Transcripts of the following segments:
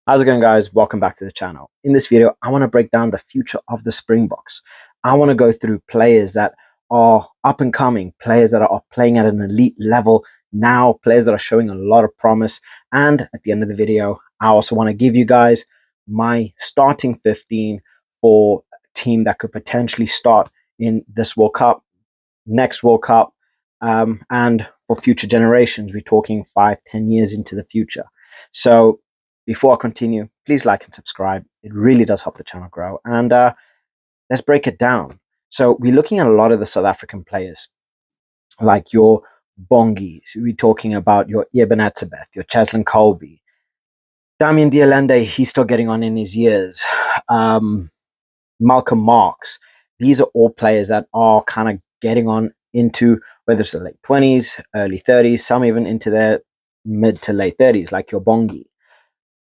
How's it going, guys? Welcome back to the channel. In this video, I want to break down the future of the Springboks. I want to go through players that are up and coming, players that are playing at an elite level now, players that are showing a lot of promise. And at the end of the video, I also want to give you guys my starting 15 for a team that could potentially start in this World Cup, next World Cup, and for future generations. We're talking 5-10 years into the future. So before I continue, please like and subscribe. It really does help the channel grow. And let's break it down. So we're looking at a lot of the South African players, like your Bongies. We're talking about your Ebenezer, your Cheslin Colby, Damian Dialende. He's still getting on in his years. Malcolm Marx. These are all players that are kind of getting on into whether it's the late 20s, early 30s, some even into their mid to late 30s, like your Bongi.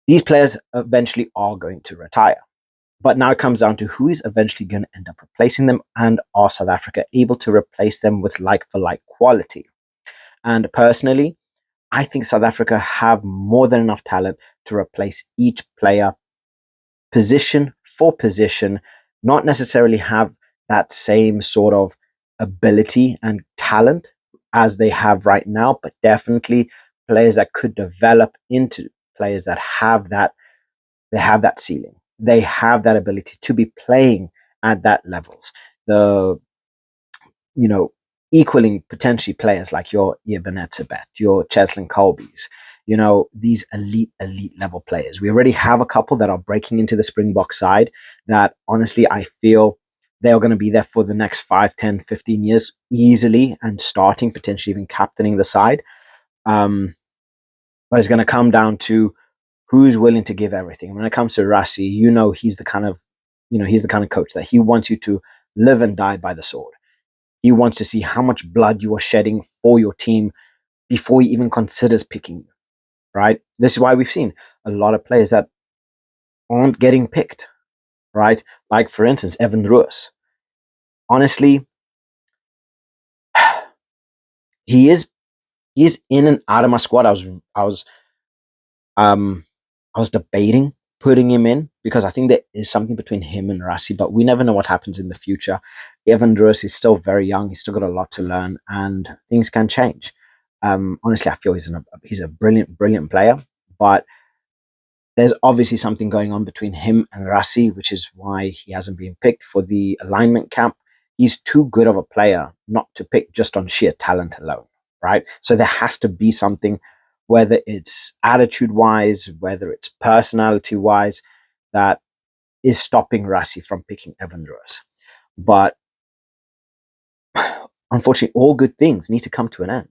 These players eventually are going to retire. But now it comes down to who is eventually going to end up replacing them, and are South Africa able to replace them with like-for-like quality? And personally, I think South Africa have more than enough talent to replace each player position for position, not necessarily have that same sort of ability and talent as they have right now, but definitely players that could develop into players that have that, they have that ceiling, they have that ability to be playing at that levels, equaling potentially players like your Ebenezer, your Cheslin Colbys, these elite level players. We already have a couple that are breaking into the Springbok side that honestly I feel they are going to be there for the next 5, 10, 15 years easily, and starting, potentially even captaining the side. But it's going to come down to who's willing to give everything. When it comes to Rassie, he's the kind of, he's the kind of coach that he wants you to live and die by the sword. He wants to see how much blood you are shedding for your team before he even considers picking you, right? This is why we've seen a lot of players that aren't getting picked, right? Like, for instance, Evan Roux. Honestly, he is in and out of my squad. I was debating putting him in because I think there is something between him and Rassie, but we never know what happens in the future. Evan Roux is still very young. He's still got a lot to learn, and things can change. Honestly, I feel he's a brilliant player, but there's obviously something going on between him and Rassie, which is why he hasn't been picked for the alignment camp. He's too good of a player not to pick just on sheer talent alone, right? So there has to be something, whether it's attitude-wise, whether it's personality-wise, that is stopping Rassie from picking Evan Roux. But unfortunately, all good things need to come to an end.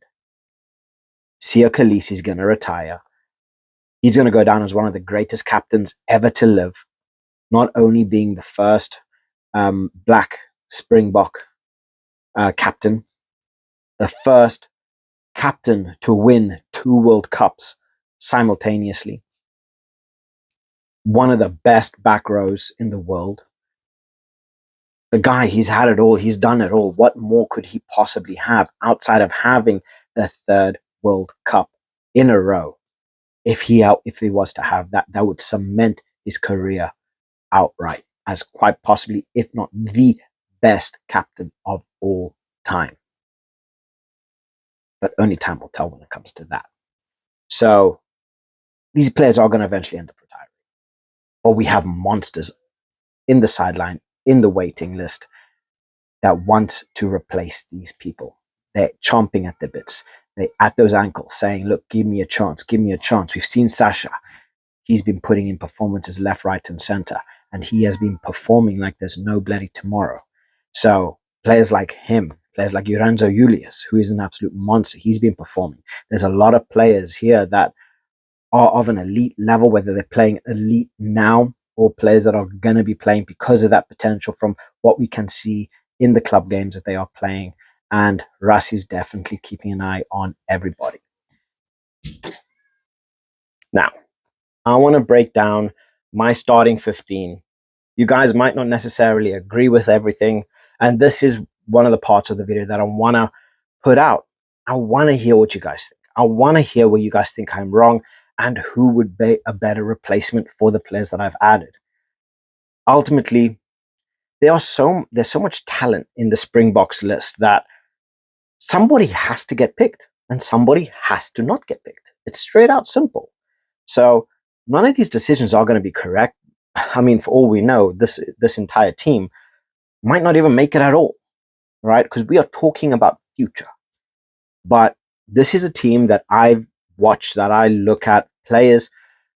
Siya Kolisi is going to retire. He's going to go down as one of the greatest captains ever to live, not only being the first black Springbok captain, the first captain to win 2 World Cups simultaneously, one of the best back rows in the world. The guy, he's had it all, he's done it all. What more could he possibly have outside of having the 3rd World Cup in a row? If he was to have that, that would cement his career outright as quite possibly, if not the best captain of all time. But only time will tell when it comes to that. So these players are going to eventually end up retiring. But we have monsters in the sideline, in the waiting list, that want to replace these people. They're chomping at the bits. They're at those ankles saying, look, give me a chance, give me a chance. We've seen Sacha. He's been putting in performances left, right, and center, and he has been performing like there's no bloody tomorrow. So players like him, players like Jurenzo Julius, who is an absolute monster, he's been performing. There's a lot of players here that are of an elite level, whether they're playing elite now or players that are going to be playing because of that potential from what we can see in the club games that they are playing. And Rassie's definitely keeping an eye on everybody. Now, I want to break down my starting 15. You guys might not necessarily agree with everything, and this is one of the parts of the video that I want to put out. I want to hear what you guys think. I want to hear where you guys think I'm wrong, and who would be a better replacement for the players that I've added. Ultimately, there's so much talent in the Springboks list that somebody has to get picked and somebody has to not get picked. It's straight out simple. So none of these decisions are going to be correct. I mean, for all we know, this entire team might not even make it at all, right? Because we are talking about future. But this is a team that I've watched, that I look at, players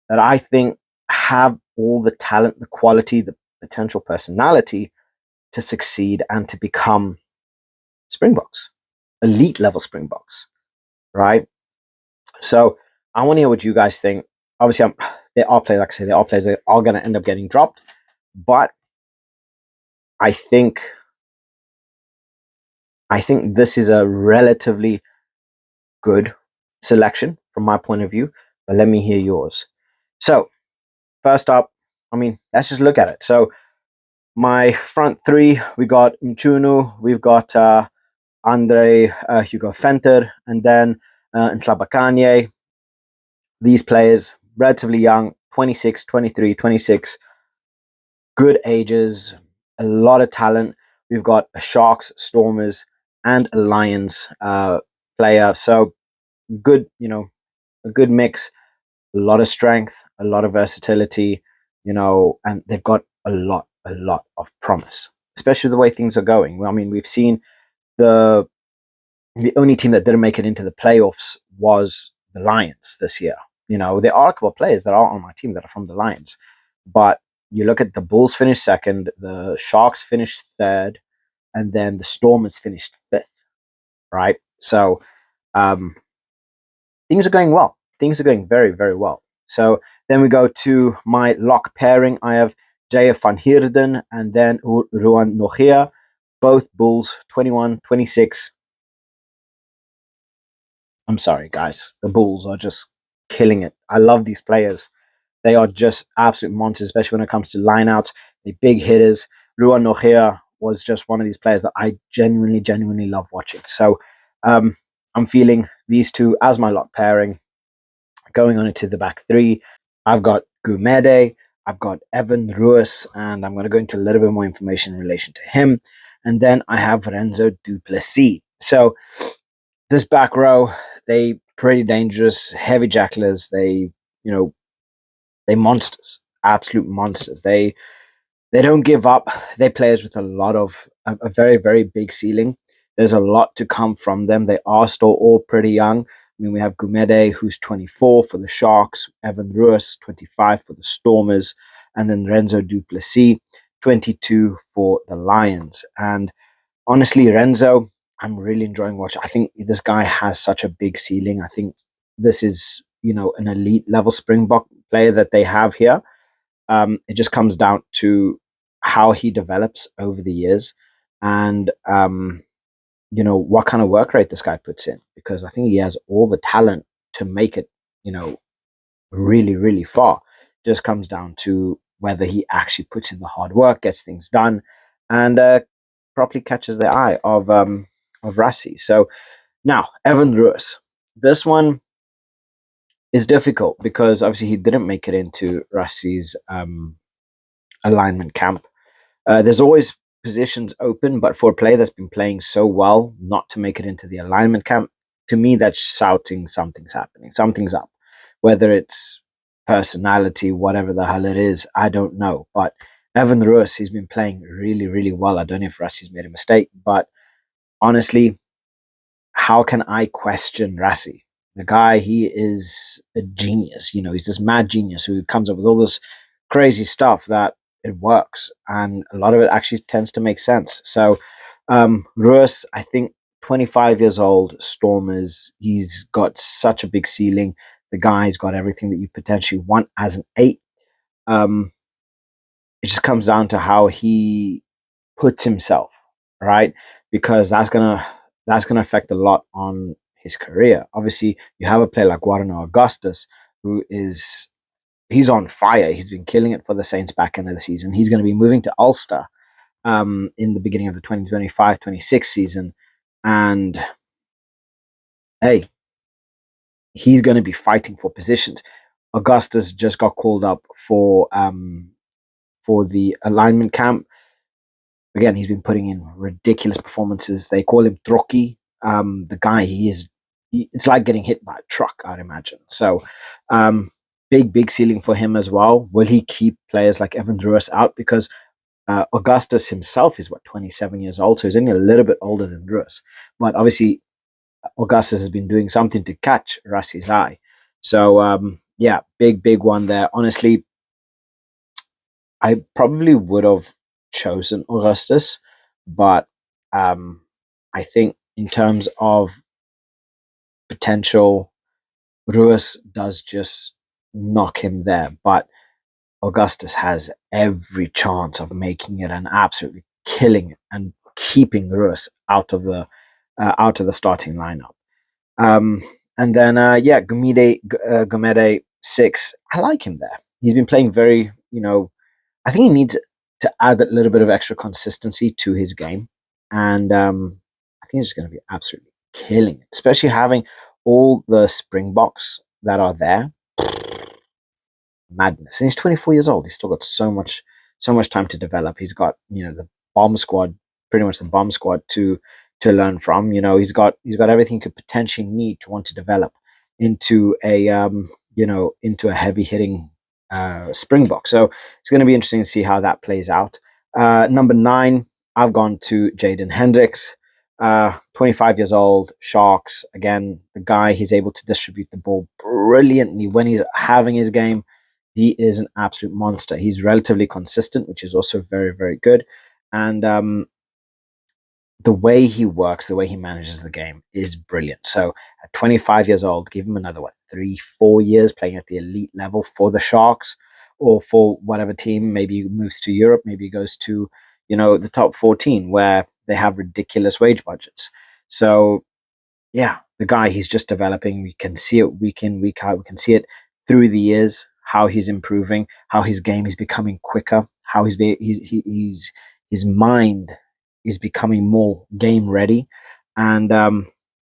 that I think have all the talent, the quality, the potential personality to succeed and to become Springboks, elite level Springboks, right? So I want to hear what you guys think. Obviously, there are players, like I say, there are players that are going to end up getting dropped, but I think this is a relatively good selection from my point of view. But let me hear yours. So first up, I mean, let's just look at it. So my front three, we got Mchunu, we've got Andre Hugo Venter, and then Nhlabakanye. These players, relatively young, 26, 23, 26, good ages, a lot of talent. We've got a Sharks, Stormers, and a Lions player. So good, a good mix, a lot of strength, a lot of versatility, and they've got a lot of promise, especially the way things are going. I mean, we've seen the only team that didn't make it into the playoffs was the Lions this year. There are a couple of players that are on my team that are from the Lions, but you look at the Bulls finished second, the Sharks finished third, and then the Stormers finished fifth, right? So things are going well. Things are going very, very well. So then we go to my lock pairing. I have Jaya van Heerden and then Ruan Nogia, both Bulls, 21, 26. I'm sorry, guys. The Bulls are just killing it. I love these players. They are just absolute monsters, especially when it comes to lineouts. They're big hitters. Ruan Nogia was just one of these players that I genuinely love watching. So I'm feeling these two as my lock pairing. Going on into the back three, I've got Gumede, I've got Evan Ruiz, and I'm going to go into a little bit more information in relation to him. And then I have Jurenzo Julius. So this back row, they pretty dangerous, heavy jacklers. They monsters, absolute monsters. They don't give up. They players with a lot of a very, very big ceiling. There's a lot to come from them. They are still all pretty young. I mean, we have Gumede, who's 24 for the Sharks, Evan Ruiz, 25 for the Stormers, and then Jurenzo Julius, 22 for the Lions. And honestly, Renzo, I'm really enjoying watching. I think this guy has such a big ceiling. I think this is, an elite level Springbok player that they have here. It just comes down to how he develops over the years and, what kind of work rate this guy puts in, because I think he has all the talent to make it, really, really far. It just comes down to whether he actually puts in the hard work, gets things done, and properly catches the eye of Rassi. So now, Evan Ruiz. This one is difficult because obviously he didn't make it into Rassi's alignment camp. There's always positions open, but for a player that's been playing so well, not to make it into the alignment camp, to me, that's shouting something's happening, something's up. Whether it's personality, whatever the hell it is, I don't know. But Evan Ruiz, he's been playing really, really well. I don't know if Rassi's made a mistake, but honestly, how can I question Rassi? The guy, he is a genius. He's this mad genius who comes up with all this crazy stuff that it works, and a lot of it actually tends to make sense. So, Ruiz, I think 25 years old, Stormers, he's got such a big ceiling. The guy's got everything that you potentially want as an 8. It just comes down to how he puts himself, right? Because that's gonna affect a lot on his career. Obviously, you have a player like Guarino Augustus, who is he's on fire. He's been killing it for the Saints back end of the season. He's going to be moving to Ulster in the beginning of the 2025-26 season. And hey, he's going to be fighting for positions. Augustus just got called up for the alignment camp. Again, he's been putting in ridiculous performances. They call him Troki. The guy, it's like getting hit by a truck, I'd imagine. So, big ceiling for him as well. Will he keep players like Evan Ruas out? Because Augustus himself is 27 years old, so he's only a little bit older than Ruas. But obviously, Augustus has been doing something to catch Rassi's eye. So, yeah, big one there. Honestly, I probably would have chosen Augustus, but I think in terms of potential, Ruas does just knock him there. But Augustus has every chance of making it and absolutely killing it and keeping Ruas out of the starting lineup. And then yeah, Gomede 6. I like him there. He's been playing very, I think he needs to add that little bit of extra consistency to his game, and I think he's going to be absolutely killing it, especially having all the Springboks that are there. Madness, and he's 24 years old. He's still got so much time to develop. He's got the bomb squad, pretty much the bomb squad to learn from. He's got everything he could potentially need to want to develop into a into a heavy hitting Springbok. So it's going to be interesting to see how that plays out. Number 9, I've gone to Jaden Hendricks, 25 years old, Sharks. Again, the guy, he's able to distribute the ball brilliantly when he's having his game. He is an absolute monster. He's relatively consistent, which is also very good. And the way he works, the way he manages the game is brilliant. So at 25 years old, give him another 3-4 years playing at the elite level for the Sharks or for whatever team. Maybe he moves to Europe, maybe he goes to the top 14 where they have ridiculous wage budgets. So yeah, the guy, he's just developing. We can see it week in, week out. We can see it through the years, how he's improving, how his game is becoming quicker, how his mind is becoming more game ready, and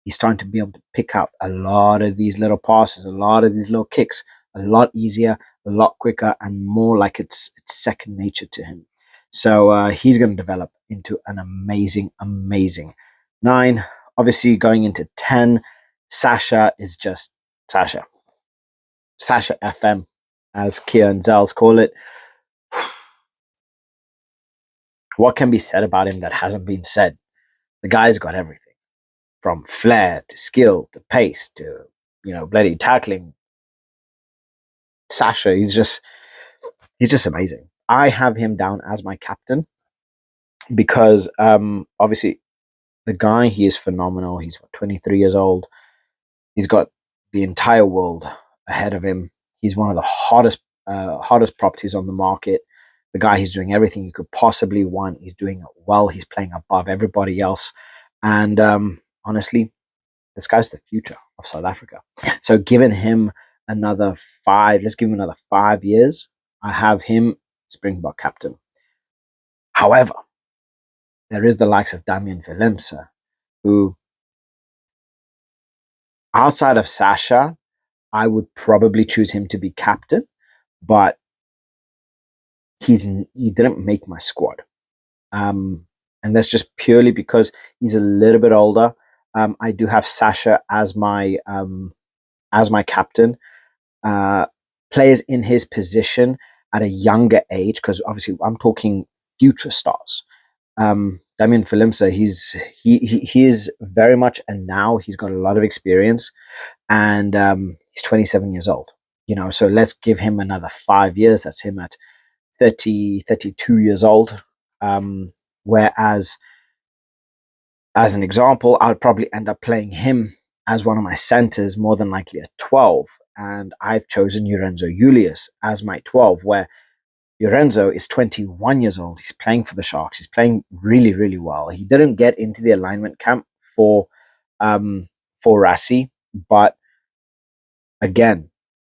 he's starting to be able to pick out a lot of these little passes, a lot of these little kicks, a lot easier, a lot quicker, and more like it's second nature to him. So he's going to develop into an amazing 9. Obviously, going into 10, Sacha is just Sacha. Sacha FM, as Kia and Zels call it. What can be said about him that hasn't been said? The guy's got everything, from flair to skill to pace to bloody tackling. Sacha, he's just amazing. I have him down as my captain because obviously the guy, he is phenomenal. He's 23 years old. He's got the entire world ahead of him. He's one of the hottest properties on the market. The guy, he's doing everything you could possibly want. He's doing it well. He's playing above everybody else. And honestly, this guy's the future of South Africa. So giving him another 5, let's give him another 5 years. I have him Springbok captain. However, there is the likes of Duane Vermeulen, who, outside of Sacha, I would probably choose him to be captain, but he didn't make my squad. And that's just purely because he's a little bit older. I do have Sacha as my captain. Players in his position at a younger age, because obviously I'm talking future stars. Duane Vermeulen, he is very much a now. He's got a lot of experience, and he's 27 years old. So let's give him another 5 years. That's him at 32 years old. Whereas, as an example, I would probably end up playing him as one of my centers, more than likely at 12. And I've chosen Jurenzo Julius as my 12, where Jurenzo is 21 years old. He's playing for the Sharks. He's playing really well. He didn't get into the alignment camp for Rassi, but again,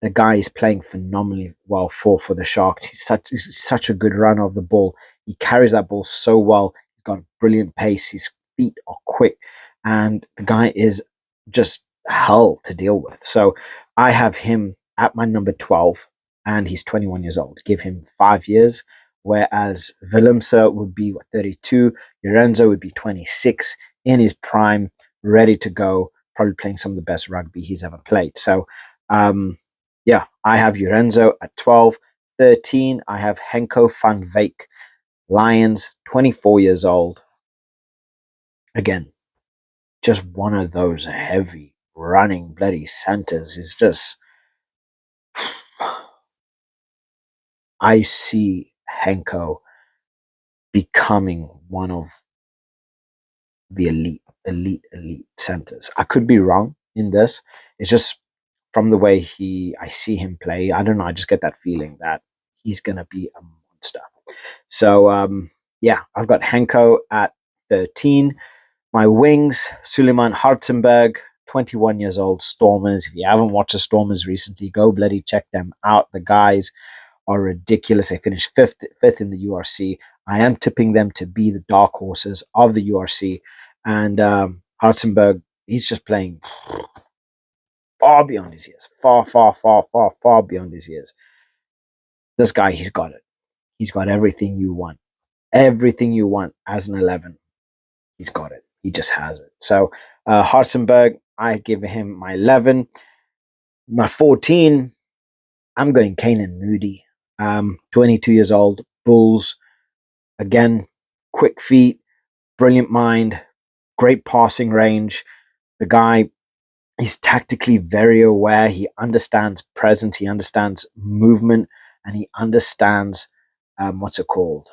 the guy is playing phenomenally well for the Sharks. He's such a good runner of the ball. He carries that ball so well. He's got brilliant pace. His feet are quick, and the guy is just hell to deal with. So I have him at my number 12, and he's 21 years old. Give him 5 years. Whereas Willemse would be 32, Jurenzo would be 26, in his prime, ready to go, probably playing some of the best rugby he's ever played. So, yeah, I have Jurenzo at 12. 13, I have Henko van Wyk, Lions, 24 years old. Again, just one of those heavy running bloody centers. Is just, I see Henko becoming one of the elite centers. I could be wrong in this. It's just from the way I see him play. I don't know. I just get that feeling that he's gonna be a monster. So yeah, I've got Henko at 13. My wings, Suleiman Hartzenberg, 21 years old, Stormers. If you haven't watched the Stormers recently, go bloody check them out. The guys are ridiculous. They finished fifth in the URC. I am tipping them to be the dark horses of the URC. And Hartzenberg, he's just playing far beyond his years. Far beyond his years. This guy, he's got it. He's got everything you want. Everything you want as an 11. He's got it. He just has it. So Hartzenberg, I give him my 11. My 14, I'm going Kanan Moody. 22 years old, Bulls. Again, quick feet, brilliant mind, great passing range. The guy, he's tactically very aware. He understands presence. He understands movement, and he understands what's it called?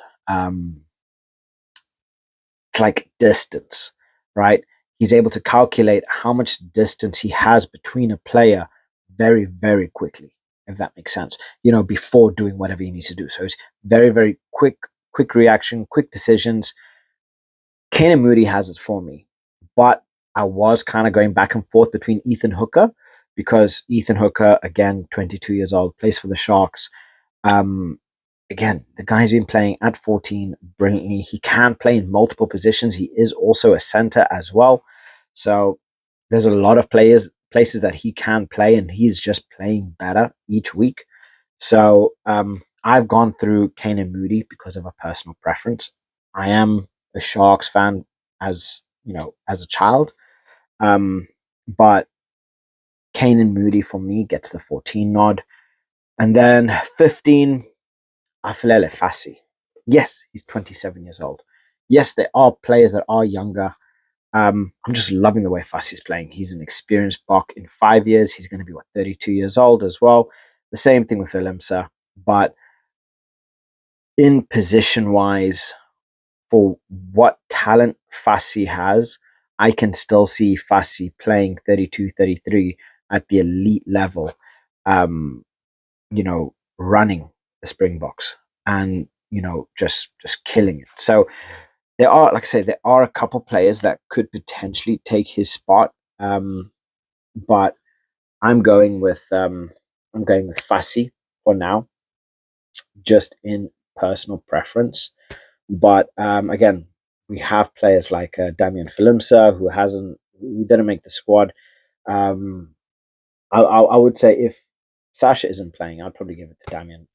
It's like distance, right? He's able to calculate how much distance he has between a player very, very quickly, if that makes sense, before doing whatever he needs to do. So it's very, very quick reaction, quick decisions. Kanan Moody has it for me, but I was kind of going back and forth between Ethan Hooker, because Ethan Hooker, again, 22 years old, plays for the Sharks. Again, the guy's been playing at 14 brilliantly. He can play in multiple positions. He is also a center as well. So there's a lot of places that he can play, and he's just playing better each week. So I've gone through Kanan Moody because of a personal preference. I am a Sharks fan as a child. But Kanan Moody for me gets the 14 nod. And then 15, Afilele Fassi. Yes, he's 27 years old. Yes, there are players that are younger. I'm just loving the way Fassi's playing. He's an experienced Bok. In 5 years, he's going to be, 32 years old as well. The same thing with Willemse. But in position-wise, for what talent Fassi has, I can still see Fassi playing 32, 33 at the elite level, running the Springboks and, just killing it. So there are, like I say, there are a couple players that could potentially take his spot. But I'm going with Fassi for now, just in personal preference. But again, we have players like Damian Willemse, who didn't make the squad. I would say if Sacha isn't playing, I'd probably give it to Damian.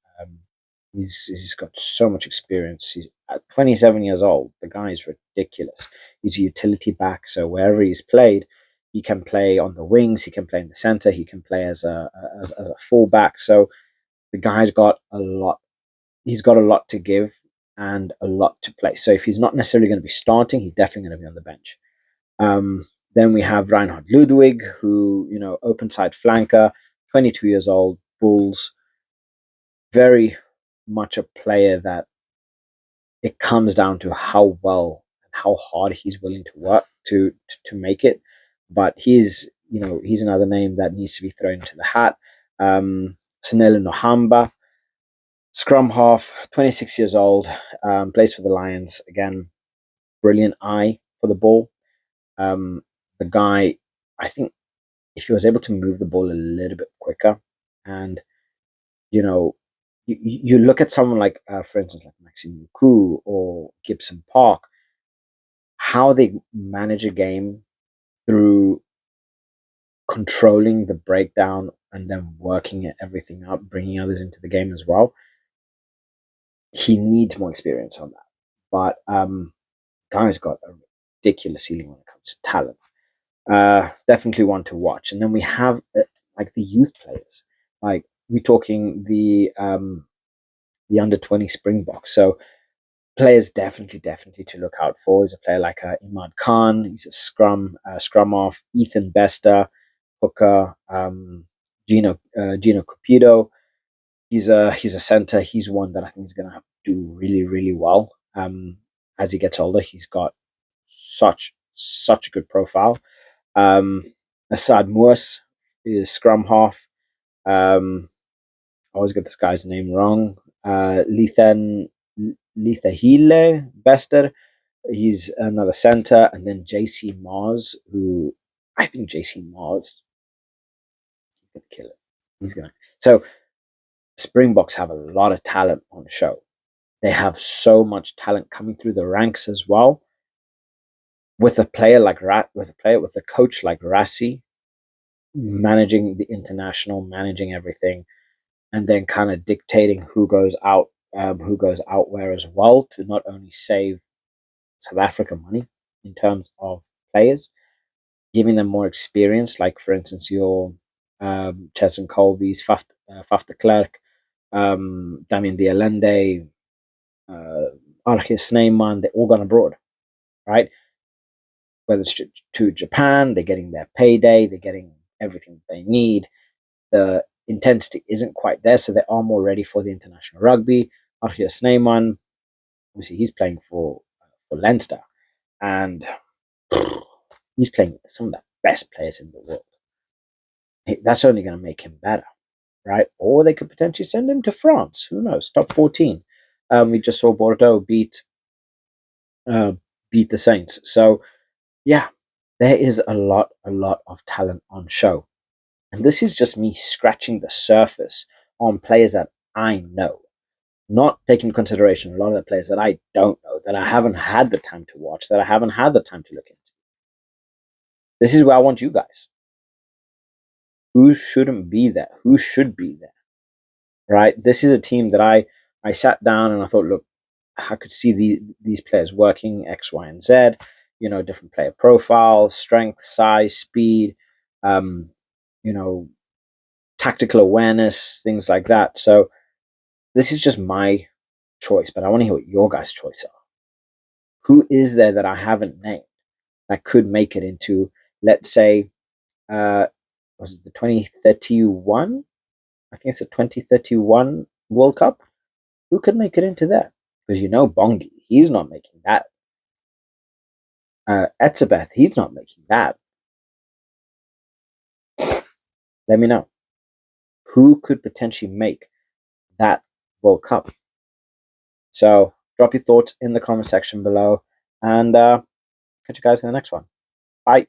He's got so much experience. He's at 27 years old. The guy is ridiculous. He's a utility back, so wherever he's played, he can play on the wings. He can play in the center. He can play as a fullback. So the guy's got a lot. He's got a lot to give and a lot to play. So if he's not necessarily going to be starting, he's definitely going to be on the bench. Then we have Reinhard Ludwig, who, open side flanker, 22 years old, Bulls. Very much a player that it comes down to how well and how hard he's willing to work to make it. But he's another name that needs to be thrown into the hat. Sanele Nohamba, scrum half, 26 years old, plays for the Lions. Again, brilliant eye for the ball. The guy, I think, if he was able to move the ball a little bit quicker, and you look at someone like, for instance, like Maxime Luku or Gibson Park, how they manage a game through controlling the breakdown and then working everything up, bringing others into the game as well. He needs more experience on that. But guy's got a ridiculous ceiling when it comes to talent. Definitely one to watch. And then we have like the youth players. Like we're talking the under 20 Springboks. So players definitely to look out for is a player like Imad Khan. He's a scrum off. Ethan Bester, hooker. Gino Cupido. He's a center. He's one that I think is going to do really well. As he gets older, he's got such a good profile. Assad Moors is scrum half. I always get this guy's name wrong. Lethahile Bester, he's another center, and then JC Mars, who I think JC Mars is gonna kill it. He's gonna. So Springboks have a lot of talent on show. They have so much talent coming through the ranks as well. With a player like with a coach like Rassi, managing the international, managing everything, and then kind of dictating who goes out where as well, to not only save South Africa money in terms of players, giving them more experience, like for instance your Chesson Colby's, Faf de Klerk, Damien de Allende, Archie Snyman, they're all gone abroad, right? Whether it's to Japan, they're getting their payday, they're getting everything they need. The intensity isn't quite there, so they are more ready for the international rugby. Archie Snyman, obviously, he's playing for Leinster, and he's playing with some of the best players in the world. That's only going to make him better, right? Or they could potentially send him to France. Who knows? Top 14. We just saw Bordeaux beat the Saints. So yeah, there is a lot of talent on show. And this is just me scratching the surface on players that I know, not taking into consideration a lot of the players that I don't know, that I haven't had the time to watch, that I haven't had the time to look into. This is where I want you guys. Who shouldn't be there? Who should be there? Right? This is a team that I sat down and I thought, look, I could see these players working X, Y, and Z, different player profiles, strength, size, speed, tactical awareness, things like that. So this is just my choice, but I want to hear what your guys' choice are. Who is there that I haven't named that could make it into, let's say, was it the 2031? I think it's the 2031 World Cup. Who could make it into there? Because Bongi, he's not making that. Etzebeth, he's not making that. Let me know. Who could potentially make that World Cup? So drop your thoughts in the comment section below, and catch you guys in the next one. Bye.